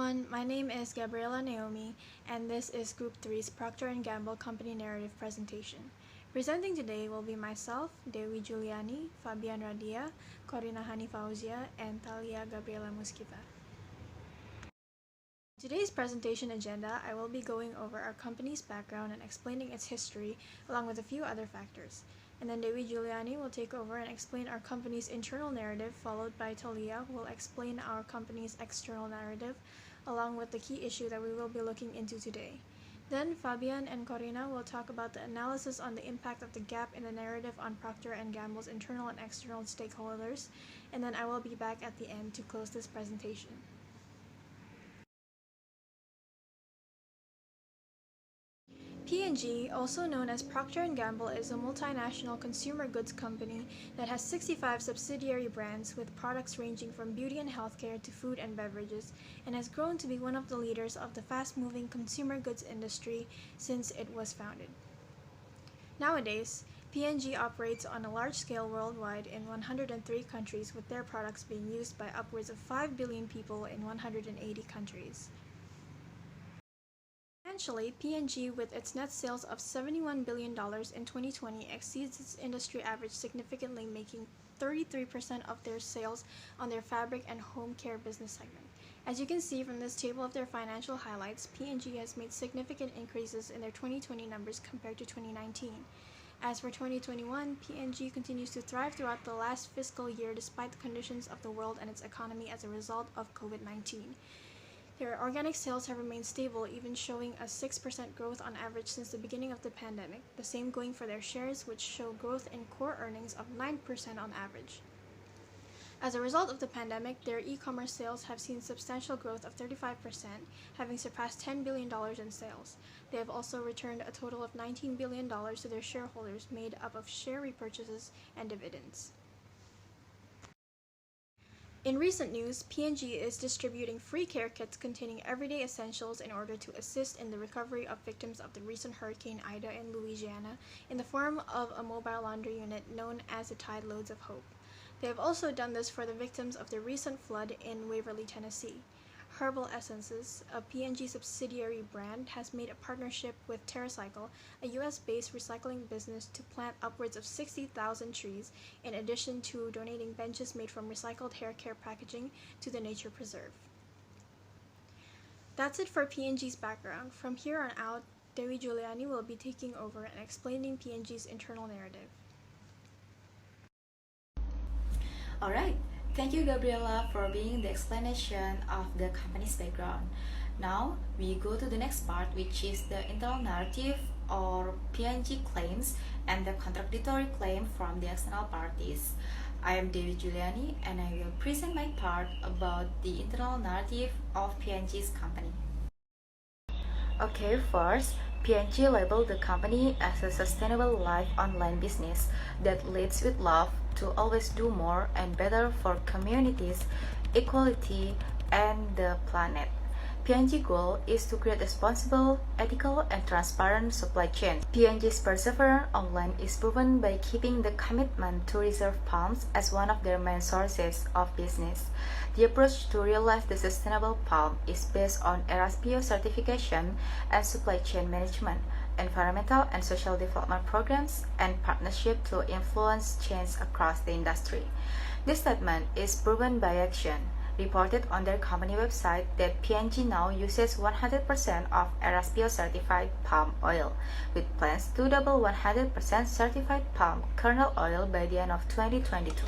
everyone, my name is Gabriela Naomi, and this is Group 3's Procter & Gamble Company Narrative presentation. Presenting today will be myself, Dewi Juliani, Fabian Radia, Corina Hani Fauzia, and Talia Gabriela Muskiva. Today's presentation agenda, I will be going over our company's background and explaining its history, along with a few other factors. And then Dewi Juliani will take over and explain our company's internal narrative, followed by Talia, who will explain our company's external narrative, along with the key issue that we will be looking into today. Then Fabian and Corina will talk about the analysis on the impact of the gap in the narrative on Procter & Gamble's internal and external stakeholders, and then I will be back at the end to close this presentation. P&G, also known as Procter & Gamble, is a multinational consumer goods company that has 65 subsidiary brands with products ranging from beauty and healthcare to food and beverages, and has grown to be one of the leaders of the fast-moving consumer goods industry since it was founded. Nowadays, P&G operates on a large scale worldwide in 103 countries, with their products being used by upwards of 5 billion people in 180 countries. Financially, P&G, with its net sales of $71 billion in 2020, exceeds its industry average significantly, making 33% of their sales on their fabric and home care business segment. As you can see from this table of their financial highlights, P&G has made significant increases in their 2020 numbers compared to 2019. As for 2021, P&G continues to thrive throughout the last fiscal year despite the conditions of the world and its economy as a result of COVID-19. Their organic sales have remained stable, even showing a 6% growth on average since the beginning of the pandemic, the same going for their shares, which show growth in core earnings of 9% on average. As a result of the pandemic, their e-commerce sales have seen substantial growth of 35%, having surpassed $10 billion in sales. They have also returned a total of $19 billion to their shareholders, made up of share repurchases and dividends. In recent news, P&G is distributing free care kits containing everyday essentials in order to assist in the recovery of victims of the recent Hurricane Ida in Louisiana in the form of a mobile laundry unit known as the Tide Loads of Hope. They have also done this for the victims of the recent flood in Waverly, Tennessee. Herbal Essences, a P&G subsidiary brand, has made a partnership with TerraCycle, a US-based recycling business, to plant upwards of 60,000 trees, in addition to donating benches made from recycled hair care packaging to the nature preserve. That's it for P&G's background. From here on out, Dewi Juliani will be taking over and explaining P&G's internal narrative. Alright. Thank you, Gabriela, for being the explanation of the company's background. Now, we go to the next part, which is the internal narrative or P&G claims and the contradictory claim from the external parties. I am Dewi Juliani, and I will present my part about the internal narrative of P&G's company. Okay, first, P&G labeled the company as a sustainable life online business that leads with love to always do more and better for communities, equality, and the planet. P&G goal is to create responsible, ethical, and transparent supply chain. P&G's perseverance online is proven by keeping the commitment to reserve palms as one of their main sources of business. The approach to realize the sustainable palm is based on RSPO certification and supply chain management, environmental and social development programs, and partnership to influence change across the industry. This statement is proven by action. Reported on their company website that P&G now uses 100% of RSPO certified palm oil, with plans to double 100% certified palm kernel oil by the end of 2022.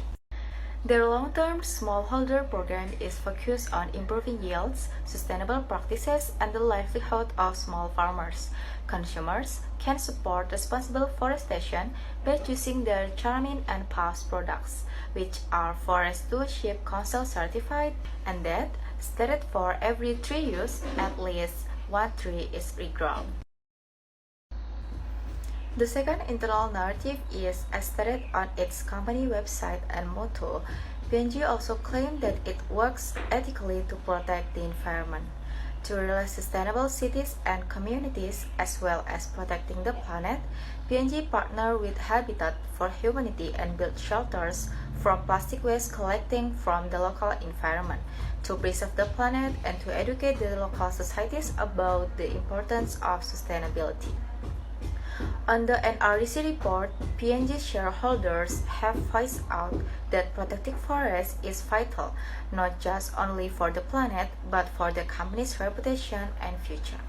Their long-term smallholder program is focused on improving yields, sustainable practices, and the livelihood of small farmers. Consumers can support responsible forestation by choosing their Charmin and Puffs products, which are Forest Stewardship Council certified, and that stated for every tree used, at least one tree is regrown. The second internal narrative is stated on its company website and motto. P&G also claimed that it works ethically to protect the environment. To realize sustainable cities and communities as well as protecting the planet, PNG partnered with Habitat for Humanity and built shelters from plastic waste collecting from the local environment to preserve the planet and to educate the local societies about the importance of sustainability. On the NRDC report, PNG shareholders have voiced out that protecting forests is vital, not just only for the planet, but for the company's reputation and future.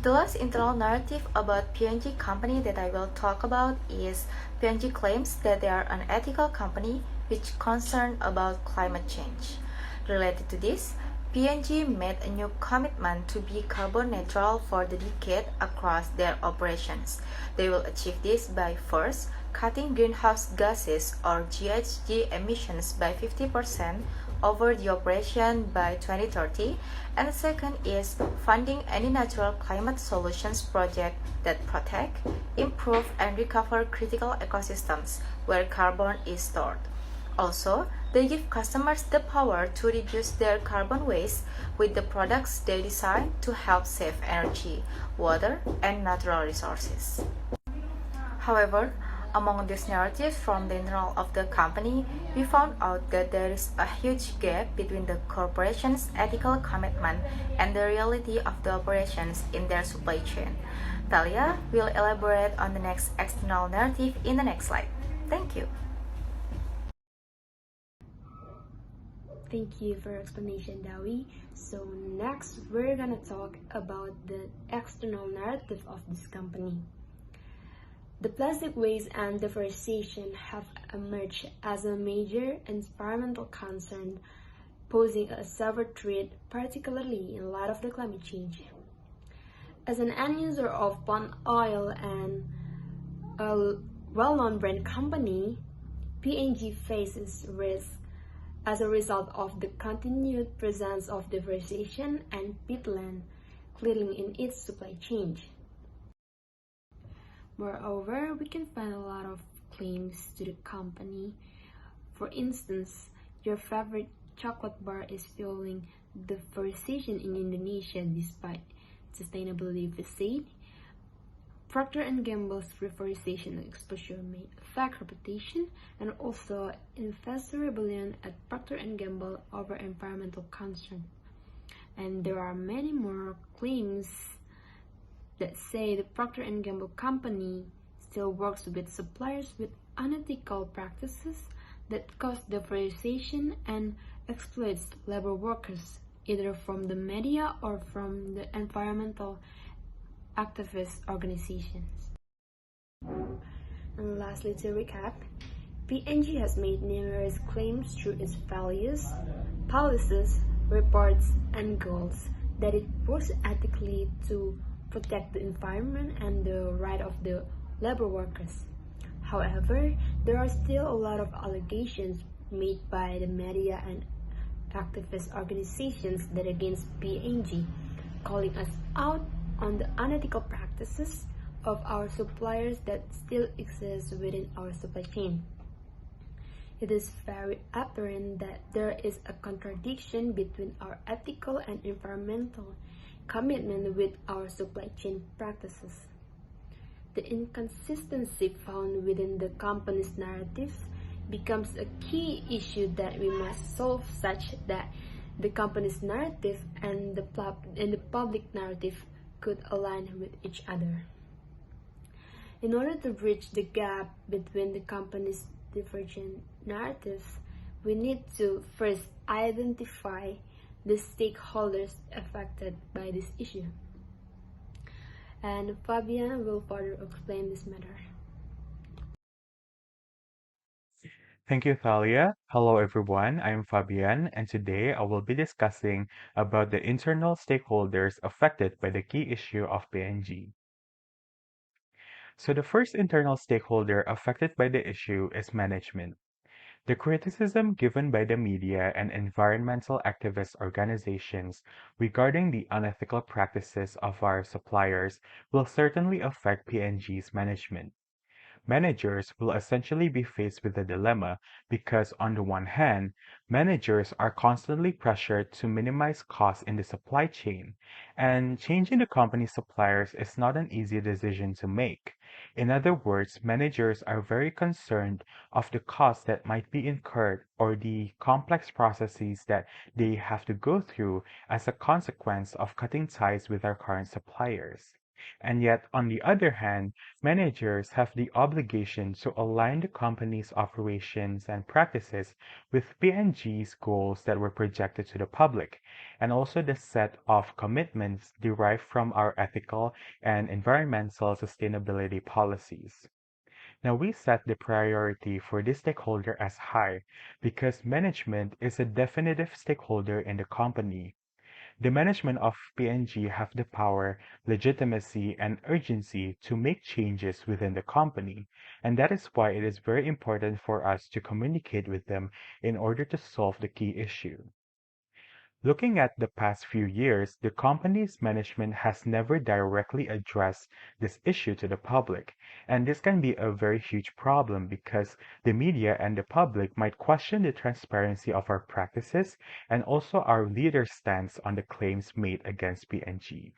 The last internal narrative about PNG company that I will talk about is PNG claims that they are an ethical company which concerned about climate change. Related to this, PNG made a new commitment to be carbon neutral for the decade across their operations. They will achieve this by first, cutting greenhouse gases or GHG emissions by 50% over the operation by 2030, and second is funding any natural climate solutions project that protect, improve, and recover critical ecosystems where carbon is stored. Also, they give customers the power to reduce their carbon waste with the products they design to help save energy, water, and natural resources. However, among these narratives from the internal of the company, we found out that there is a huge gap between the corporation's ethical commitment and the reality of the operations in their supply chain. Talia will elaborate on the next external narrative in the next slide. Thank you. Thank you for your explanation, Dawi. So next, we're gonna talk about the external narrative of this company. The plastic waste and deforestation have emerged as a major environmental concern, posing a severe threat, particularly in light of the climate change. As an end user of palm oil and a well-known brand company, PNG faces risks as a result of the continued presence of deforestation and peatland clearing in its supply chain. Moreover, we can find a lot of claims to the company. For instance, your favorite chocolate bar is fueling deforestation in Indonesia despite sustainability facade. Procter & Gamble's reforestation exposure may affect reputation, and also investor rebellion at Procter & Gamble over environmental concern. And there are many more claims that say the Procter & Gamble company still works with suppliers with unethical practices that cause deforestation and exploits labor workers, either from the media or from the environmental activist organizations. And lastly, to recap, PNG has made numerous claims through its values, policies, reports, and goals that it works ethically to protect the environment and the right of the labor workers. However, there are still a lot of allegations made by the media and activist organizations that against PNG, calling us out on the unethical practices of our suppliers that still exist within our supply chain. It is very apparent that there is a contradiction between our ethical and environmental commitment with our supply chain practices. The inconsistency found within the company's narratives becomes a key issue that we must solve, such that the company's narrative and the public narrative could align with each other. In order to bridge the gap between the company's divergent narratives, we need to first identify the stakeholders affected by this issue. And Fabian will further explain this matter. Thank you, Thalia. Hello, everyone. I'm Fabian, and today I will be discussing about the internal stakeholders affected by the key issue of PNG. So the first internal stakeholder affected by the issue is management. The criticism given by the media and environmental activist organizations regarding the unethical practices of our suppliers will certainly affect PNG's management. Managers will essentially be faced with a dilemma because, on the one hand, managers are constantly pressured to minimize costs in the supply chain, and changing the company's suppliers is not an easy decision to make. In other words, managers are very concerned of the costs that might be incurred or the complex processes that they have to go through as a consequence of cutting ties with our current suppliers. And yet, on the other hand, managers have the obligation to align the company's operations and practices with P&G's goals that were projected to the public, and also the set of commitments derived from our ethical and environmental sustainability policies. Now, we set the priority for this stakeholder as high because management is a definitive stakeholder in the company. The management of P&G have the power, legitimacy, and urgency to make changes within the company, and that is why it is very important for us to communicate with them in order to solve the key issue. Looking at the past few years, the company's management has never directly addressed this issue to the public, and this can be a very huge problem because the media and the public might question the transparency of our practices and also our leader's stance on the claims made against P&G.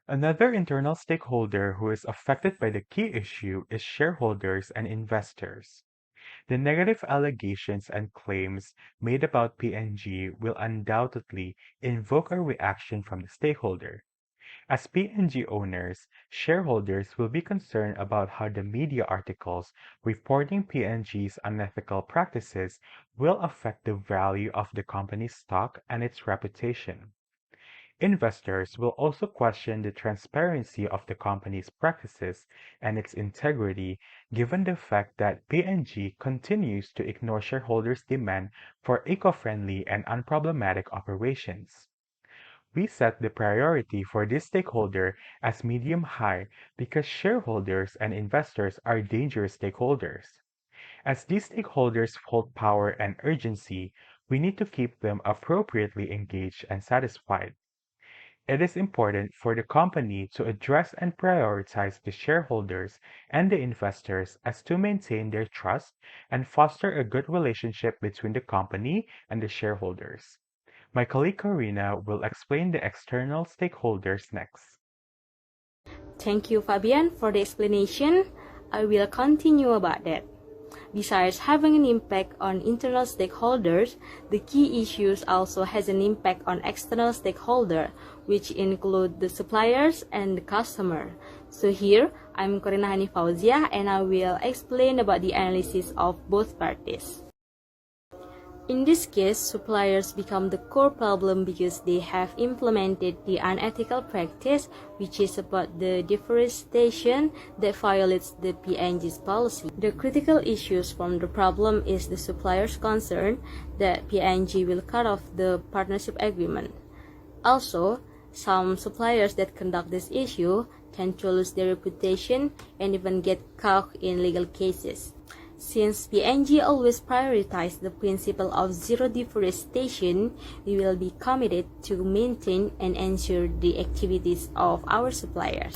Another internal stakeholder who is affected by the key issue is shareholders and investors. The negative allegations and claims made about P&G will undoubtedly invoke a reaction from the stakeholder. As P&G owners, shareholders will be concerned about how the media articles reporting P&G's unethical practices will affect the value of the company's stock and its reputation. Investors will also question the transparency of the company's practices and its integrity, given the fact that P&G continues to ignore shareholders' demand for eco-friendly and unproblematic operations. We set the priority for this stakeholder as medium high because shareholders and investors are dangerous stakeholders. As these stakeholders hold power and urgency, we need to keep them appropriately engaged and satisfied. It is important for the company to address and prioritize the shareholders and the investors as to maintain their trust and foster a good relationship between the company and the shareholders. My colleague Karina will explain the external stakeholders next. Thank you, Fabian, for the explanation. I will continue about that. Besides having an impact on internal stakeholders, the key issues also has an impact on external stakeholders, which include the suppliers and the customer. So here, I'm Corina Hani Fauzia, and I will explain about the analysis of both parties. In this case, suppliers become the core problem because they have implemented the unethical practice, which is about the deforestation that violates the P&G's policy. The critical issues from the problem is the suppliers' concern that P&G will cut off the partnership agreement. Also, some suppliers that conduct this issue tend to lose their reputation and even get caught in legal cases. Since P&G always prioritizes the principle of zero deforestation, we will be committed to maintain and ensure the activities of our suppliers.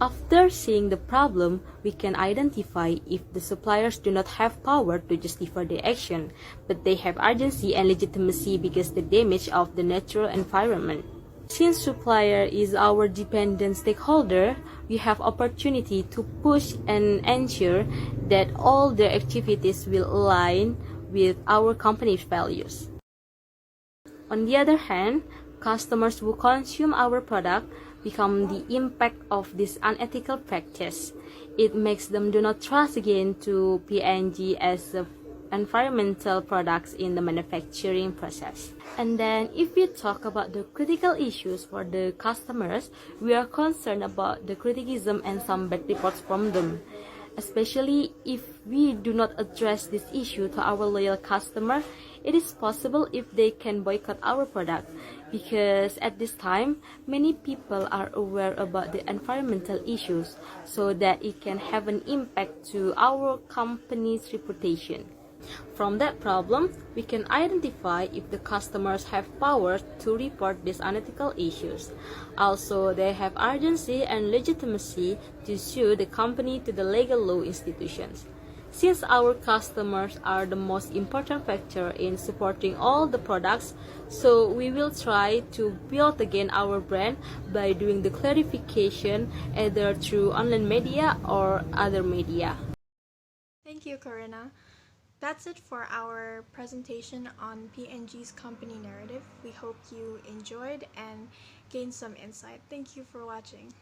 After seeing the problem, we can identify if the suppliers do not have power to justify the action, but they have urgency and legitimacy because the damage of the natural environment. Since supplier is our dependent stakeholder, we have opportunity to push and ensure that all their activities will align with our company's values. On the other hand, customers who consume our product become the impact of this unethical practice. It makes them do not trust again to P&G as a environmental products in the manufacturing process. And then if we talk about the critical issues for the customers, we are concerned about the criticism and some bad reports from them. Especially if we do not address this issue to our loyal customer, it is possible if they can boycott our product, because at this time, many people are aware about the environmental issues, so that it can have an impact to our company's reputation. From that problem, we can identify if the customers have power to report these unethical issues. Also, they have urgency and legitimacy to sue the company to the legal law institutions. Since our customers are the most important factor in supporting all the products, so we will try to build again our brand by doing the clarification either through online media or other media. Thank you, Karina. That's it for our presentation on P&G's company narrative. We hope you enjoyed and gained some insight. Thank you for watching.